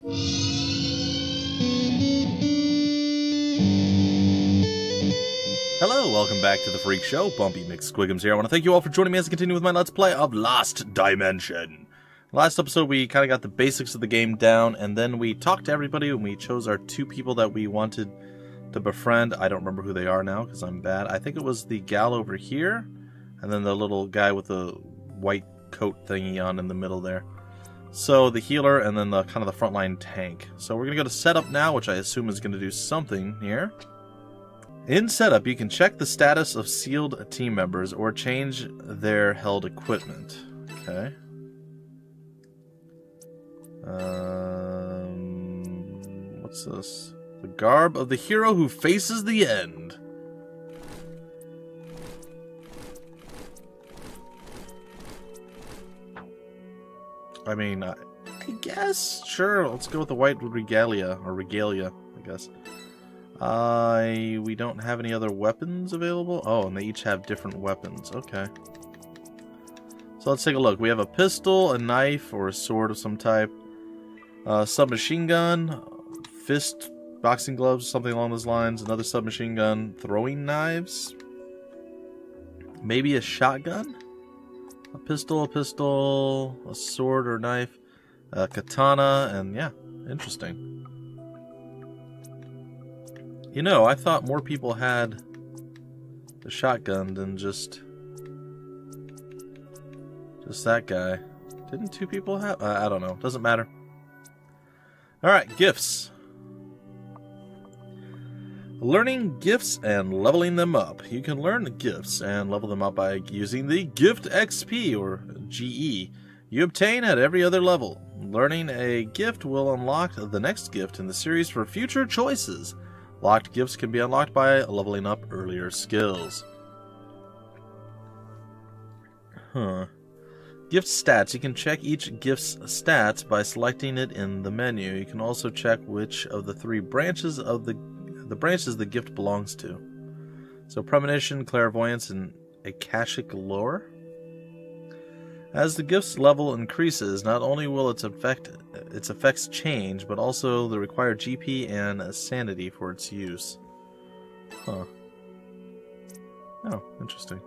Hello, welcome back to the Freak Show. Bumpy McSquigums here. I want to thank you all for joining me as I continue with my Let's Play of Lost Dimension. Last episode, we kind of got the basics of the game down, and then we talked to everybody, and we chose our two people that we wanted to befriend. I don't remember who they are now, because I'm bad. I think it was the gal over here, and then the little guy with the white coat thingy on in the middle there. So, the healer, and then the kind of the frontline tank. So, we're going to go to setup now, which I assume is going to do something here. In setup, you can check the status of sealed team members, or change their held equipment. Okay. What's this? The garb of the hero who faces the end. I mean, I guess, sure, let's go with the white regalia, I guess. We don't have any other weapons available? Oh, and they each have different weapons, okay. So let's take a look. We have a pistol, a knife, or a sword of some type. Submachine gun, fist, boxing gloves, something along those lines. Another submachine gun, throwing knives. Maybe a shotgun? A pistol, a sword or knife, a katana, and yeah, interesting. You know, I thought more people had the shotgun than just that guy. Didn't two people have? I don't know. Doesn't matter. Alright, gifts. Learning gifts and leveling them up. You can learn gifts and level them up by using the Gift XP, or GE, you obtain at every other level. Learning a gift will unlock the next gift in the series for future choices. Locked gifts can be unlocked by leveling up earlier skills. Gift stats. You can check each gift's stats by selecting it in the menu. You can also check which of the three branches of the branches the gift belongs to. So premonition, clairvoyance, and akashic lore. As the gift's level increases, not only will its effects change, but also the required GP and sanity for its use. Huh. Oh, interesting.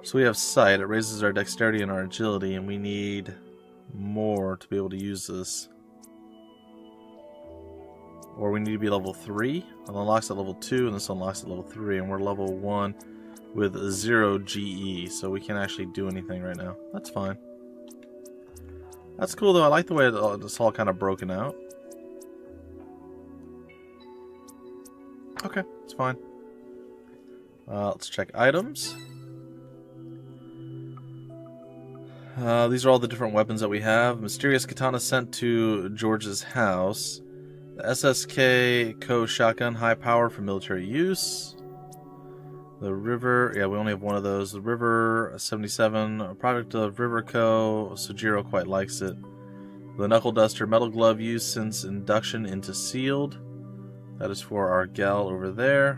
So we have sight. It raises our dexterity and our agility, and we need more to be able to use this. Or we need to be level 3. It unlocks at level 2, and this unlocks at level 3, and we're level 1 with 0 GE, so we can't actually do anything right now. That's fine. That's cool, though. I like the way it's all kind of broken out. Okay, it's fine. Let's check items. These are all the different weapons that we have. Mysterious katana sent to George's house. The SSK Co. shotgun, high power for military use. The River, yeah, we only have one of those. The River 77, a product of River Co. Sojiro quite likes it. The Knuckle Duster, metal glove used since induction into sealed. That is for our gal over there.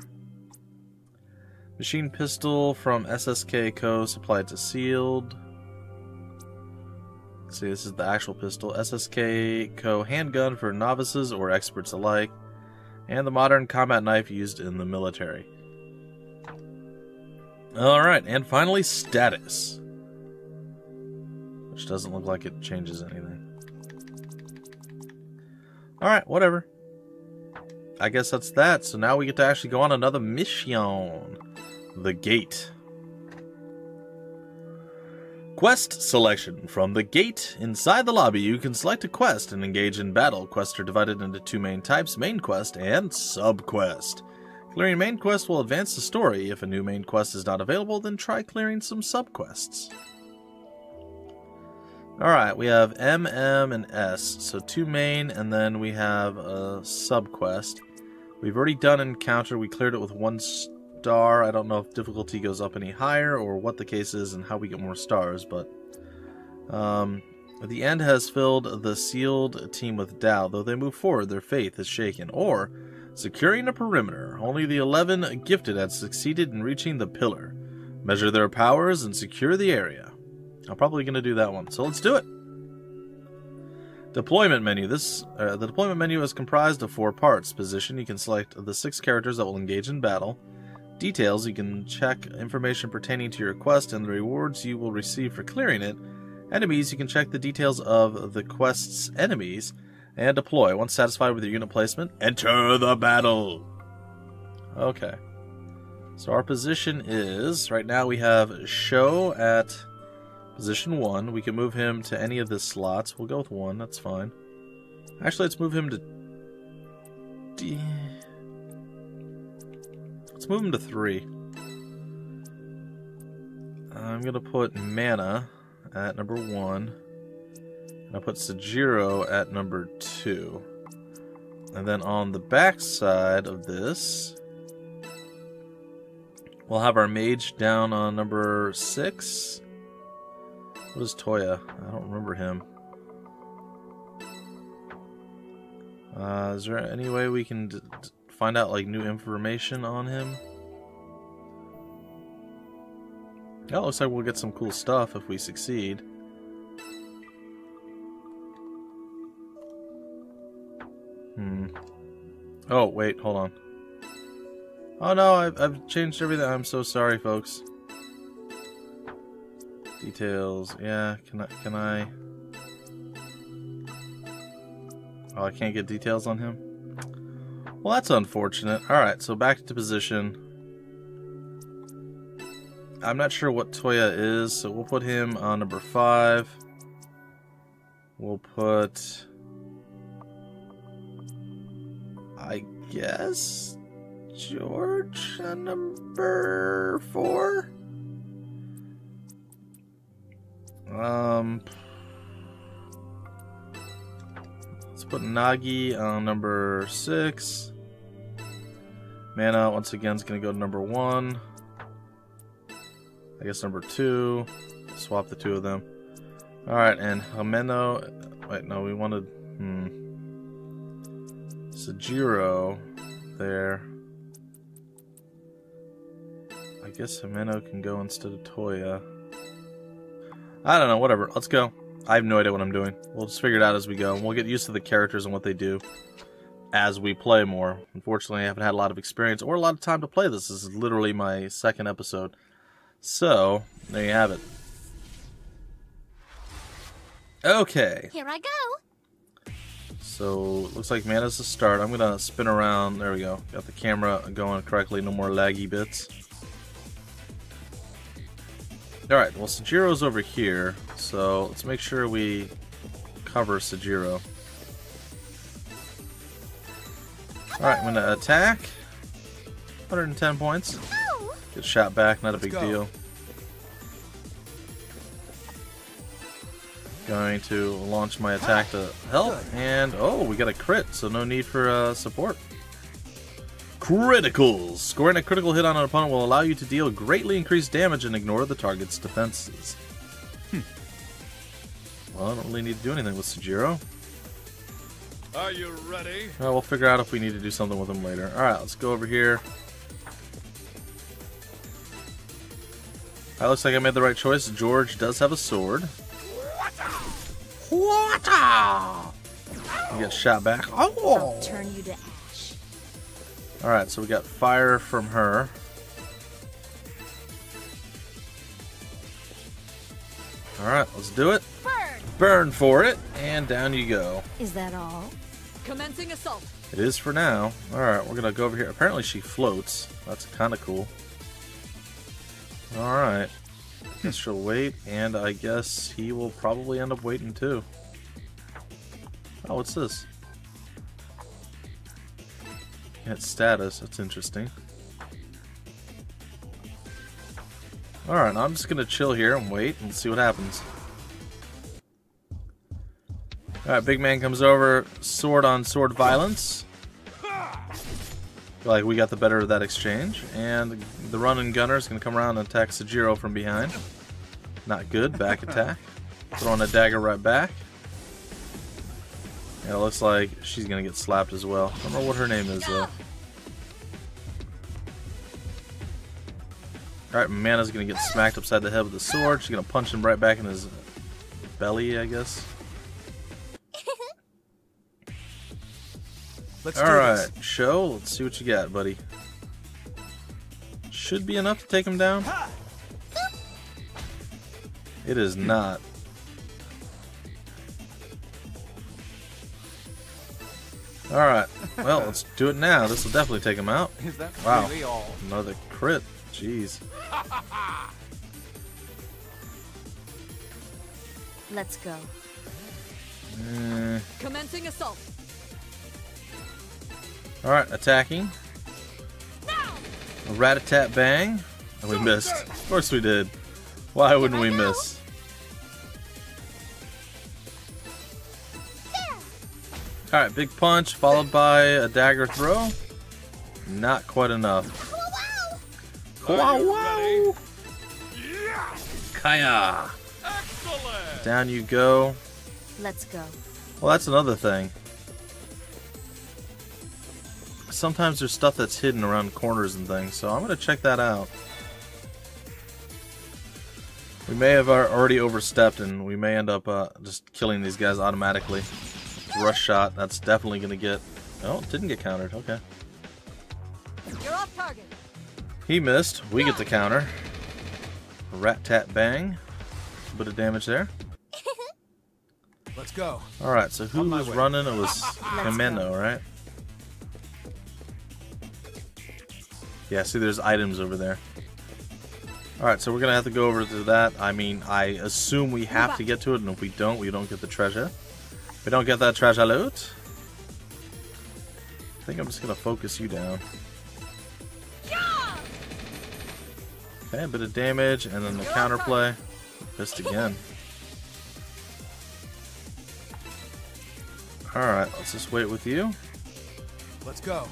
Machine pistol from SSK Co. supplied to sealed. Let's see, this is the actual pistol. SSK Co. handgun for novices or experts alike. And the modern combat knife used in the military. Alright, and finally, status. Which doesn't look like it changes anything. Alright, whatever. I guess that's that. So now we get to actually go on another mission. The Gate. Quest selection. From the Gate, inside the lobby, you can select a quest and engage in battle. Quests are divided into two main types, main quest and sub-quest. Clearing main quest will advance the story. If a new main quest is not available, then try clearing some sub-quests. Alright, we have M, M, and S. So 2 main, and then we have a sub-quest. We've already done an encounter. We cleared it with 1 star. I don't know if difficulty goes up any higher or what the case is and how we get more stars, but the end has filled the sealed team with doubt. Though they move forward, their faith is shaken. Or securing a perimeter. Only the 11 gifted had succeeded in reaching the pillar. Measure their powers and secure the area. I'm probably going to do that one, so let's do it. Deployment menu. The deployment menu is comprised of 4 parts. Position, you can select the 6 characters that will engage in battle. Details, you can check information pertaining to your quest and the rewards you will receive for clearing it. Enemies, you can check the details of the quest's enemies. And deploy. Once satisfied with your unit placement, enter the battle! Okay. So our position is, right now we have Show at position 1. We can move him to any of the slots. We'll go with 1, that's fine. Actually, let's move him to D. Let's move him to 3. I'm going to put Mana at number 1. And I'll put Sajiro at number 2. And then on the back side of this, we'll have our mage down on number 6. What is Toya? I don't remember him. Is there any way we can find out like new information on him? Yeah, it looks like we'll get some cool stuff if we succeed. Oh, wait, hold on. Oh no, I've changed everything. I'm so sorry, folks. Details. Yeah, can I? Oh, I can't get details on him? Well, that's unfortunate. Alright, so back to position. I'm not sure what Toya is, so we'll put him on number 5. We'll put... I guess George on number 4. Let's put Nagi on number 6. Mana once again is going to go to number 1. I guess number 2. Swap the 2 of them. All right, and Hameno. Wait, no, we wanted. Sajiro there. I guess Himeno can go instead of Toya. I don't know, whatever. Let's go. I have no idea what I'm doing. We'll just figure it out as we go, and we'll get used to the characters and what they do as we play more. Unfortunately, I haven't had a lot of experience or a lot of time to play this. This is literally my 2nd episode. So, there you have it. Okay. Here I go. So, looks like Mana's the start. I'm gonna spin around. There we go. Got the camera going correctly. No more laggy bits. Alright, well, Sajiro's over here. So, let's make sure we cover Sajiro. Alright, I'm gonna attack. 110 points. Get shot back, not a big deal. Going to launch my attack to help, and oh, we got a crit, so no need for support. Criticals! Scoring a critical hit on an opponent will allow you to deal greatly increased damage and ignore the target's defenses. Well, I don't really need to do anything with Sajiro. Are you ready? Well, we'll figure out if we need to do something with him later. Alright, let's go over here. Alright, looks like I made the right choice. George does have a sword. You get shot back. Oh! I'll turn you to ash. Alright, so we got fire from her. Alright, let's do it. Burn! Burn for it, and down you go. Is that all? Commencing assault. It is for now. Alright, we're gonna go over here. Apparently she floats. That's kinda cool. Alright. I guess she'll wait, and I guess he will probably end up waiting too. Oh, what's this? It's status. That's interesting. Alright, I'm just gonna chill here and wait and see what happens. Alright, big man comes over. Sword on sword violence. Feel like we got the better of that exchange. And the running gunner is gonna come around and attack Sajiro from behind. Not good. Back attack. Throwing a dagger right back. Yeah, it looks like she's gonna get slapped as well. I don't know what her name is though. Alright, Mana's gonna get smacked upside the head with the sword. She's gonna punch him right back in his belly, I guess. Let's do Alright, this. show. Let's see what you got, buddy. Should be enough to take him down. It is not. Alright, well, let's do it now. This will definitely take him out. Is that Wow. really all? Another crit. Jeez. Let's go. Commencing assault. Alright, attacking. A rat-a-tat-bang. And we missed. Of course we did. Why wouldn't we miss? Alright, big punch followed by a dagger throw. Not quite enough. Are you ready? Kaya! Excellent! Down you go. Let's go. Well, that's another thing. Sometimes there's stuff that's hidden around corners and things, so I'm gonna check that out. We may have already overstepped, and we may end up just killing these guys automatically. Rush shot, that's definitely gonna get... Oh, it didn't get countered, okay. You're off target. He missed, we get the counter. Rat-tat-bang. A bit of damage there. Let's go. Alright, so who my was way. running? It was Himeno, right? Yeah, see there's items over there. Alright, so we're gonna have to go over to that. I mean, I assume we have to get to it, and if we don't get the treasure. If we don't get that treasure loot, I think I'm just gonna focus you down. Okay, a bit of damage, and then the counterplay. Missed again. Alright, let's just wait with you. Let's go.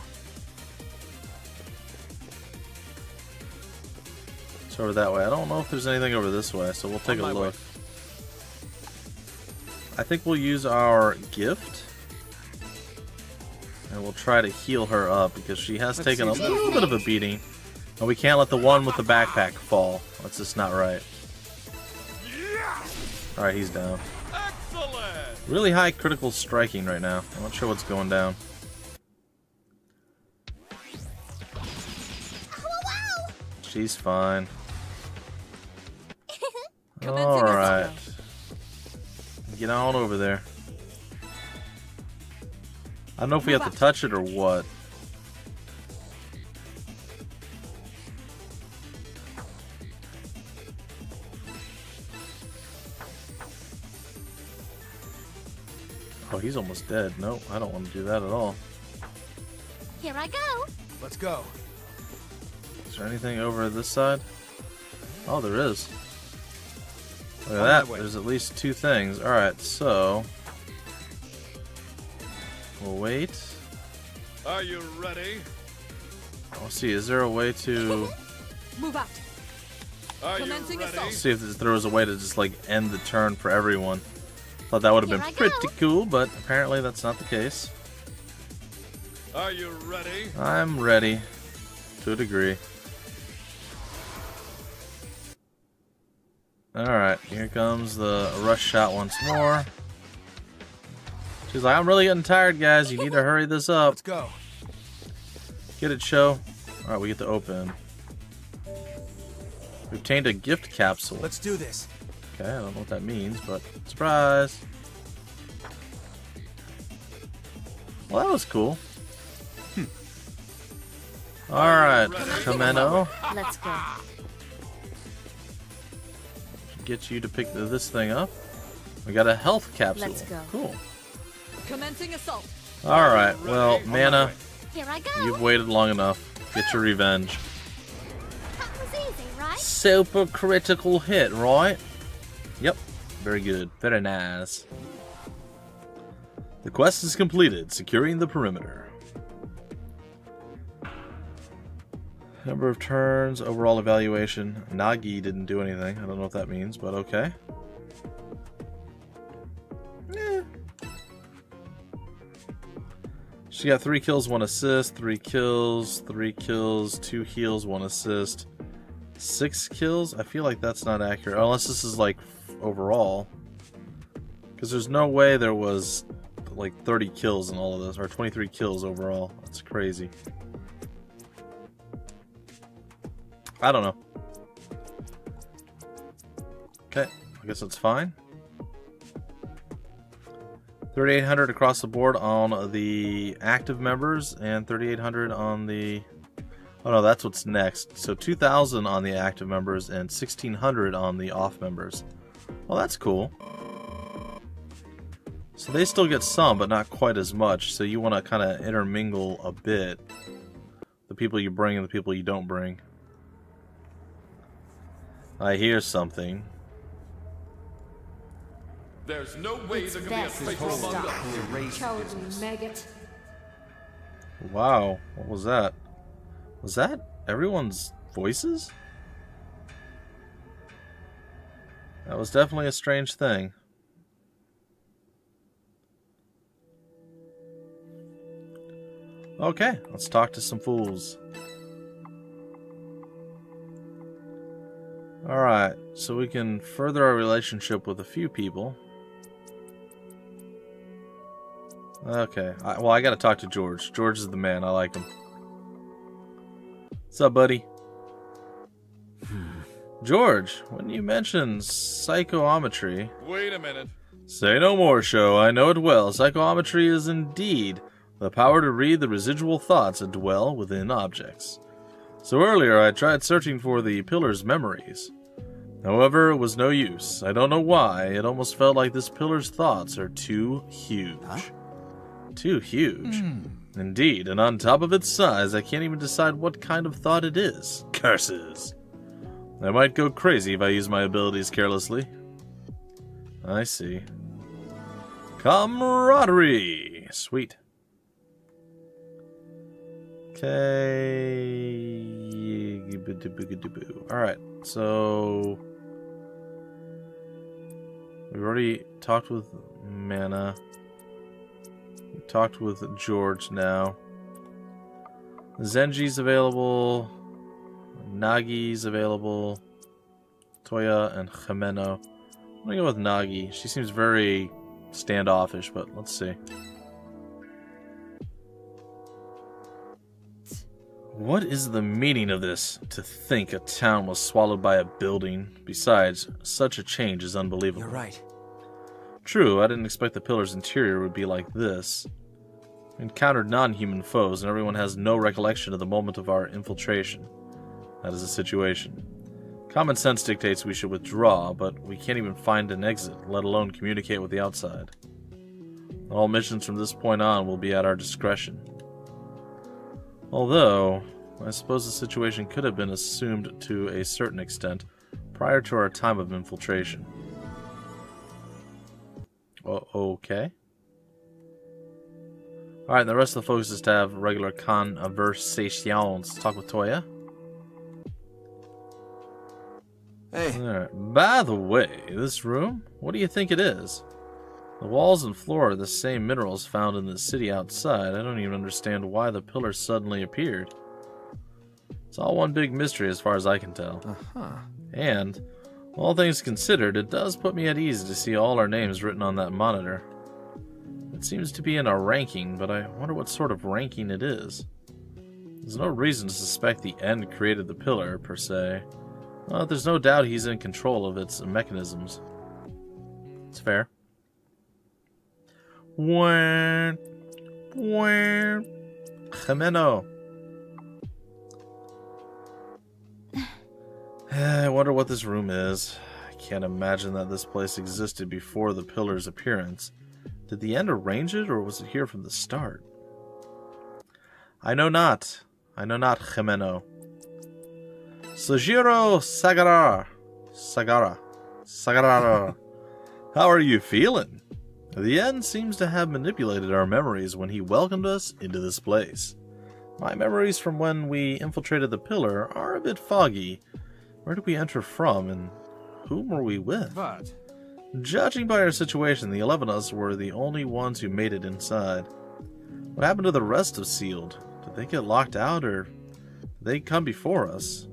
It's over that way. I don't know if there's anything over this way, so we'll take a my look. way. I think we'll use our gift. And we'll try to heal her up because she has taken a little bit of a beating. And we can't let the one with the backpack fall. That's just not right. Alright, he's down. Excellent! Really high critical striking right now. I'm not sure what's going down. She's fine. Alright. Get on over there. I don't know if we have to touch it or what. Oh, he's almost dead. No, I don't want to do that at all. Here I go. Let's go. Is there anything over this side? Oh, there is. Look On at my that. way. There's at least two things. Alright, so... we'll wait. Are you ready? I'll see. Is there a way to... Move out. Are you Commencing ready? assault. see if there was a way to just, like, end the turn for everyone. Thought that would have Here been I pretty go. cool, but apparently that's not the case. Are you ready? I'm ready. To a degree. Alright, here comes the rush shot once more. She's like, I'm really getting tired, guys. You need to hurry this up. Let's go. Get it, show. Alright, we get to open. We obtained a gift capsule. Let's do this. Okay, I don't know what that means, but surprise. Well, that was cool. Alright, Kameno. Let's go. Get you to pick this thing up. We got a health capsule. Let's go. Cool. Commencing assault. Alright, well, On my Mana, way. Here I go. you've waited long enough. Get your revenge. That was easy, right? Super critical hit, right? Yep. Very good. Very nice. The quest is completed. Securing the perimeter. Number of turns, overall evaluation. Nagi didn't do anything. I don't know what that means, but okay. Eh. She got 3 kills, 1 assist, 3 kills, 3 kills, 2 heals, 1 assist. 6 kills? I feel like that's not accurate. Unless this is like overall. Because there's no way there was like 30 kills in all of this, or 23 kills overall. That's crazy. I don't know. Okay, I guess that's fine. 3,800 across the board on the active members, and 3,800 on the... Oh no, that's what's next. So 2,000 on the active members, and 1,600 on the off members. Well, that's cool. So they still get some, but not quite as much. So you want to kind of intermingle a bit. The people you bring and the people you don't bring. I hear something. There's no way there can be a traitor among us. Cowardly maggot. Wow, what was that? Was that everyone's voices? That was definitely a strange thing. Okay, let's talk to some fools. Alright, so we can further our relationship with a few people. Okay, well, I gotta talk to George. George is the man, I like him. What's up, buddy? George, when you mentioned psychometry... Wait a minute. Say no more, Show. I know it well. Psychometry is indeed the power to read the residual thoughts that dwell within objects. So earlier I tried searching for the pillar's memories. However, it was no use. I don't know why. It almost felt like this pillar's thoughts are too huge. Huh? Too huge. Indeed, and on top of its size, I can't even decide what kind of thought it is. Curses. I might go crazy if I use my abilities carelessly. I see. Camaraderie! Sweet. Okay. Alright, so... we've already talked with Mana. We talked with George now. Zenji's available. Nagi's available. Toya and Jimeno. I'm gonna go with Nagi. She seems very standoffish, but let's see. What is the meaning of this? To think a town was swallowed by a building. Besides, such a change is unbelievable. You're right. True, I didn't expect the pillar's interior would be like this. We encountered non-human foes, and everyone has no recollection of the moment of our infiltration. That is the situation. Common sense dictates we should withdraw, but we can't even find an exit, let alone communicate with the outside. All missions from this point on will be at our discretion. Although, I suppose the situation could have been assumed to a certain extent prior to our time of infiltration. Okay. Alright, the rest of the focus is to have regular conversations. Talk with Toya. Hey. Alright. By the way, this room, what do you think it is? The walls and floor are the same minerals found in the city outside. I don't even understand why the pillar suddenly appeared. It's all one big mystery as far as I can tell. And, all things considered, it does put me at ease to see all our names written on that monitor. It seems to be in a ranking, but I wonder what sort of ranking it is. There's no reason to suspect the End created the pillar, per se. Well, there's no doubt he's in control of its mechanisms. It's fair. Jimeno. I wonder what this room is. I can't imagine that this place existed before the pillar's appearance. Did the End arrange it, or was it here from the start? I know not. I know not, Jimeno. Sojiro Sagara. How are you feeling? The End seems to have manipulated our memories when he welcomed us into this place. My memories from when we infiltrated the pillar are a bit foggy. Where did we enter from, and whom were we with? But... judging by our situation, the 11 of us were the only ones who made it inside. What happened to the rest of Sealed? Did they get locked out, or did they come before us?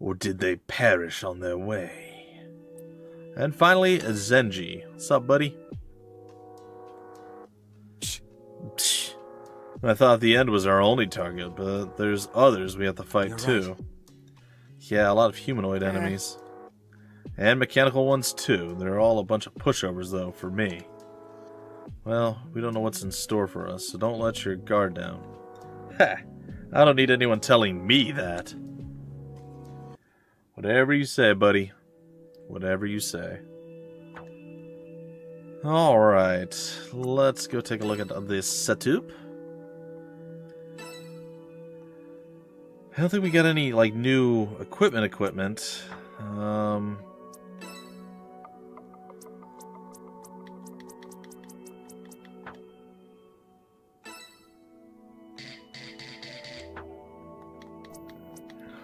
Or did they perish on their way? And finally, Zenji. What's up, buddy? I thought the end was our only target, but there's others we have to fight too. Yeah, a lot of humanoid enemies. And mechanical ones too. They're all a bunch of pushovers though, for me. Well, we don't know what's in store for us, so don't let your guard down. Ha! I don't need anyone telling me that. Whatever you say, buddy. Whatever you say. Alright, let's go take a look at this setup. I don't think we got any, like, new equipment.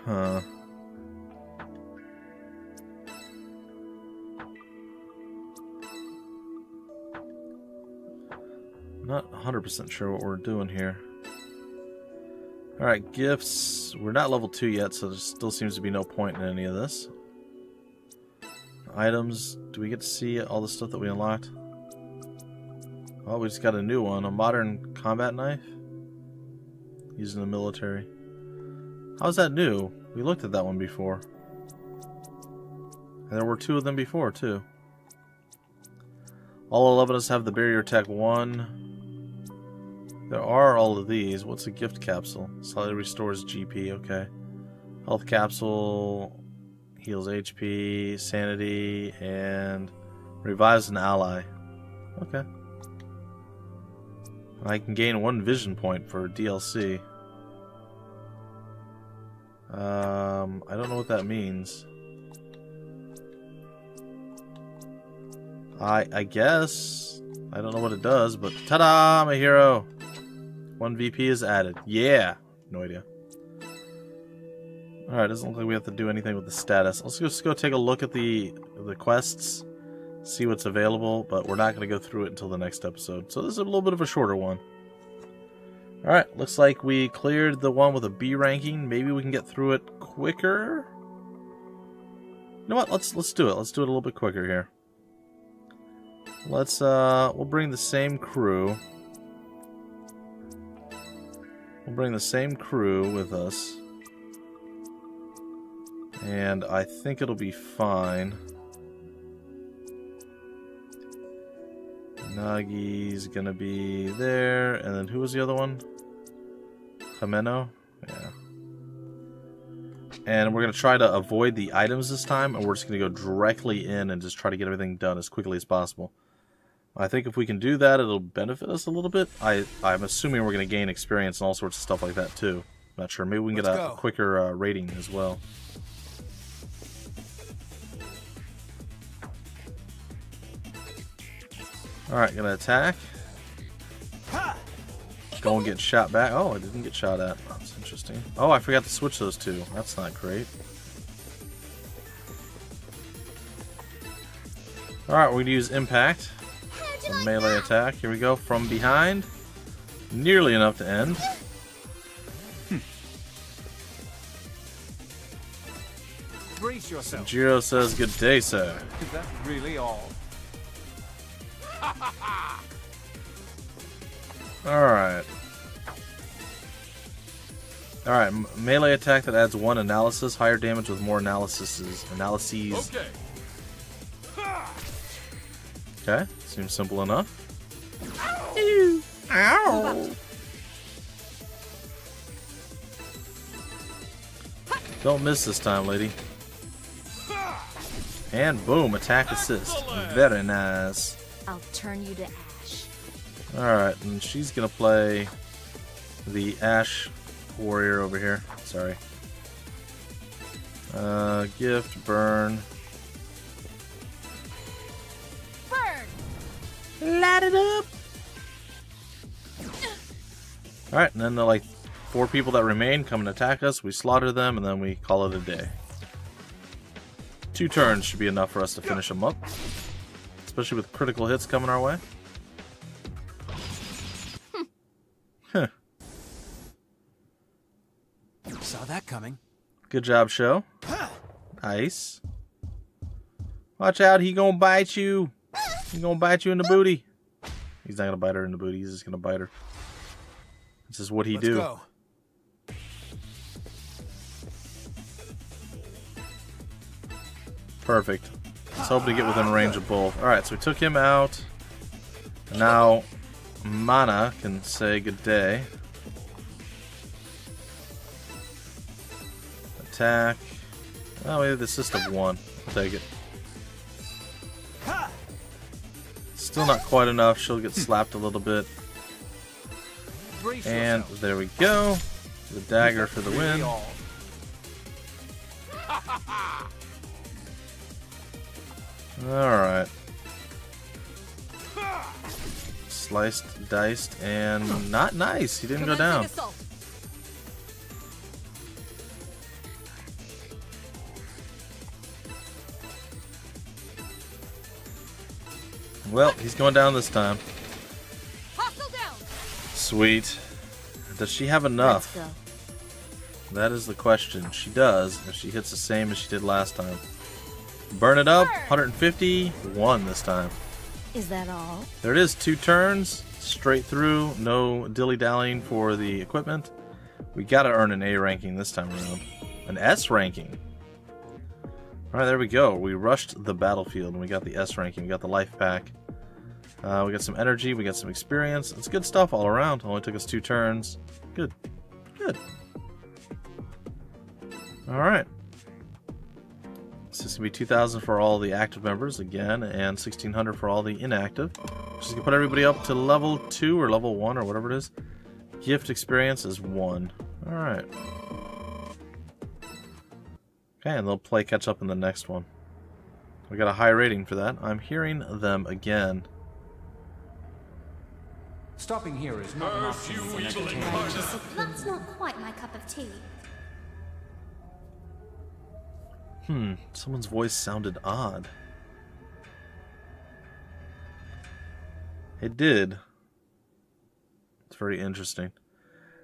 Huh. Not 100% sure what we're doing here. Alright, gifts. We're not level 2 yet, so there still seems to be no point in any of this. Items. Do we get to see all the stuff that we unlocked? Oh, we just got a new one. A modern combat knife? Used in the military. How's that new? We looked at that one before. And there were 2 of them before, too. All 11 of us have the barrier attack 1. There are all of these. What's a gift capsule? Slightly restores GP, okay. Health capsule heals HP, sanity, and revives an ally. Okay. I can gain 1 vision point for DLC. I don't know what that means. I guess. I don't know what it does, but ta-da! I'm a hero! 1 VP is added. Yeah! No idea. Alright, doesn't look like we have to do anything with the status. Let's just go take a look at the quests, see what's available, but we're not going to go through it until the next episode. So this is a little bit of a shorter one. Alright, looks like we cleared the one with a B ranking. Maybe we can get through it quicker? You know what? Let's do it. Let's do it a little bit quicker here. We'll bring the same crew. We'll bring the same crew with us. And I think it'll be fine. Nagi's gonna be there. And then who was the other one? Jimeno? Yeah. And we're gonna try to avoid the items this time, and we're just gonna go directly in and just try to get everything done as quickly as possible. I think if we can do that, it'll benefit us a little bit. I'm assuming we're going to gain experience and all sorts of stuff like that, too. Not sure. Maybe we can get a quicker rating as well. Alright, gonna attack. Go and get shot back. Oh, I didn't get shot at. That's interesting. Oh, I forgot to switch those two. That's not great. Alright, we're going to use Impact. A melee attack. Here we go. From behind. Nearly enough to end. Brace yourself. Jiro says, "Good day, sir." Is that really all? Alright. Alright, melee attack that adds 1 analysis. Higher damage with more analyses. Okay. Okay, seems simple enough. Ow! Ow! Don't miss this time, lady. And boom, attack assist. Very nice. I'll turn you to ash. Alright, and she's gonna play the Ash warrior over here. Sorry. Gift, burn. Light it up! Alright, and then the 4 people that remain come and attack us, we slaughter them, and then we call it a day. 2 turns should be enough for us to finish them up. Especially with critical hits coming our way. Huh. Saw that coming. Good job, show. Nice. Watch out, he gonna bite you. He gonna bite you in the booty. He's not gonna bite her in the booty, he's just gonna bite her. This is what he Let's do. go. Perfect. Let's hope to get within range of both. Alright, so we took him out. Now, Mana can say good day. Attack. Oh, we have the assist of 1. I'll take it. Still not quite enough. She'll get slapped a little bit. Brace And yourself. there we go. The dagger for the Really win. all. Alright. Sliced, diced, and not nice. He didn't go Commencing down. assault. Well, he's going down this time. Hostile down. Sweet. Does she have Let's enough? go. That is the question. She does, if she hits the same as she did last time. Burn it up. 151 this time. Is that all? There it is. 2 turns. Straight through. No dilly-dallying for the equipment. We gotta earn an A ranking this time around. An S ranking. Alright, there we go. We rushed the battlefield and we got the S ranking. We got the life pack. We got some energy. We got some experience. It's good stuff all around. Only took us 2 turns. Good. Good. Alright. So this is going to be 2,000 for all the active members again, and 1,600 for all the inactive. Just going to put everybody up to level 2 or level 1 or whatever it is. Gift experience is 1. Alright. Okay, and they'll play catch up in the next one. We got a high rating for that. I'm hearing them again. Stopping here is not an option for an entertainment. That's not quite my cup of tea. Someone's voice sounded odd. It did. It's very interesting.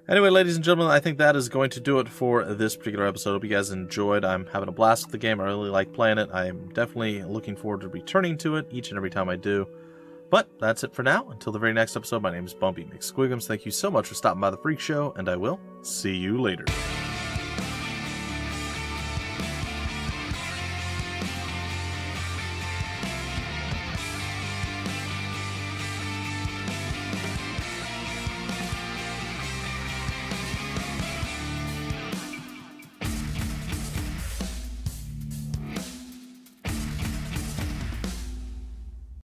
Anyway, ladies and gentlemen, I think that is going to do it for this particular episode. Hope you guys enjoyed. I'm having a blast with the game. I really like playing it. I'm definitely looking forward to returning to it each and every time I do. But that's it for now. Until the very next episode, my name is Bumpy McSquigums. Thank you so much for stopping by the Freak Show, and I will see you later.